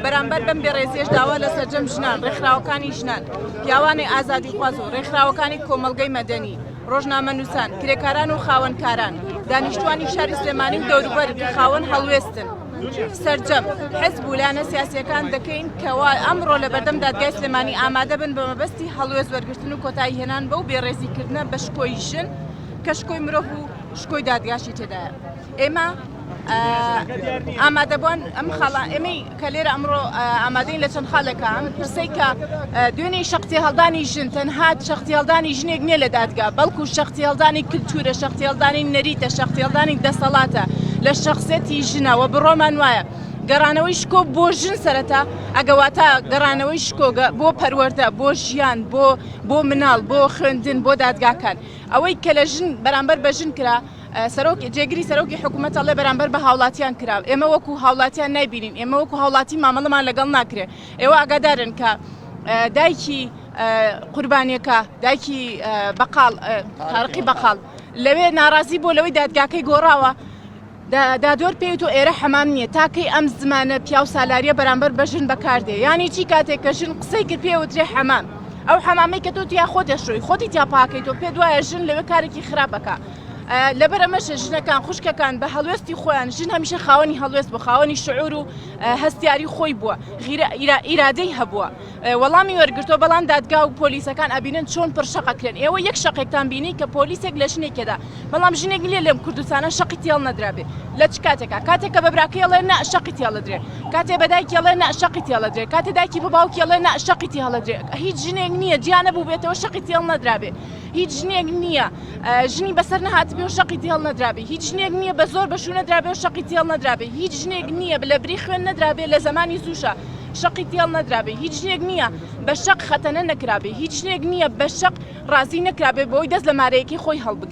بەرامبەر بەم بێڕێزیەش داوا لە سەرجەم ژنان ڕێکخراوەکانی ژنان پیاوانی ئازادی خواز و ڕێکخراوەکانی کۆمەڵگەی مەدەنی ڕۆژنامەنووسان کرێکاران و خاوەنکاران دانیشتوانی شاری سلێمانی و دەوروبەر کە خاوەن هەڵوێستن سەرجەم حزب و لایەنە سیاسیەکان دەکەین کەوا ئەمڕۆ لە بەردەم دادگای سلێمانی ئامادە بن بە مەبەستی هەڵوێست وەرگرتن و کۆتایی هێنان بەو بێڕێزیکردنە بە شکۆی ژن کە شکۆی مرۆڤ و شکۆی دادگاشی تێدایە. ئێمە ئامادەبوون ئەم خاڵان ئێمەی کە لێرە ئەمڕۆ ئامادەین لە چەند خاڵێکە ئەم پرسەی کە دوێنێ شەختی هەڵدانی ژن تەنها شەختی هەڵدانی ژنێک نییە لە دادگا بەڵکو شەختی هەڵدانی کلتورە شەختی هەڵدانی نەریتە شەختی هەڵدانی دەسەڵاتە لە شەخصێتی ژنەوە بڕۆمان وایە گەڕانەوەی شکۆ بۆ ژن سەرەتا ئەگەواتە گەڕانەوەی شکۆگە بۆ پەروەردە بۆ ژیان بۆ مناڵ بۆ خوێندن بۆ دادگاکان ئەوەی کە لە ژن بەرامبەر بە ژن کرا جێگیری سەرۆکی حکوومەت ئەڵێ بەرامبەر بە هاوڵاتیان کرا ئێمە وەکو هاوڵاتیان نایبینین ئێمە وەکو هاوڵاتی مامەڵەمان لەگەڵ ناکرێت ئێوە ئاگادارن کە دایکی قوربانیەکە دایکی بەقاڵ تارقی بەقاڵ لەوێ ناڕازی بۆ لەوەی دادگاکەی گۆڕاوە دادۆر پێوت و ئێرە حەمام نییە تاکەی ئەم زمانە پیا و سالاریە بەرامبەر بە ژن بەکاردێ یانی چی کاتێک کە ژن قسەی کرد پێوترێ حەمام ئەو حەمامی کە تۆ یا خۆ دەشۆی خۆتی تیا پاکەیت و پێ دوایە ژن لەوێ کارێکی خراپەکە لەبەر ئەمەشە ژنەکان خوشکەکان بە هەڵوێستی خۆیان ژن هەمیشە خاوەنی هەڵوێست بوو خاوەنی شعور و هەستیاری خۆی بووە ئیرادەی هەبووە وەڵامی وەرگرتۆ بەڵام دادگا و پۆلیسەکان ئەبینن چۆن پڕشەقەکرێن ئێوە یەک شەقێکتان بینی کە پۆلیسێک لە ژنێکێدا بەڵام ژنێک نیە لەم کوردستانە شەقی تێڵ نەدرابێ لە چ کاتێکە کاتێککە بە براکەڵێ نە شەقی تێڵەدرێ کاتێ بەدایکێڵێ نە شەقی تێڵەدرێ کاتێ دایکی بە باوکێڵێ نە شەقی تێڵەدرێ هیچ ژنێک نییە گیانە بوو بێتەوە شەقی تێڵ نەدرابێ هیچ ژنێک نییە ژنی بەسەر نەهاتبێ و شەقی تێڵ نەدرابێ هیچ ژنێک نییە بە زۆر بەشوو نەدرابێ و شەقی تێڵ نەدرابێ هیچ ژنێک نییە لە بری خوێن نەدرابێ لە زمانی زووشە شەقی تێڵ نەدرابێ هیچ ژنێک نییە بە شەق خەتەنە نەکرابێ هیچ شتێک نییە بە شەق ڕازی نەکرابێ بۆی دەست لە مارەیەکی خۆی هەڵبگرێت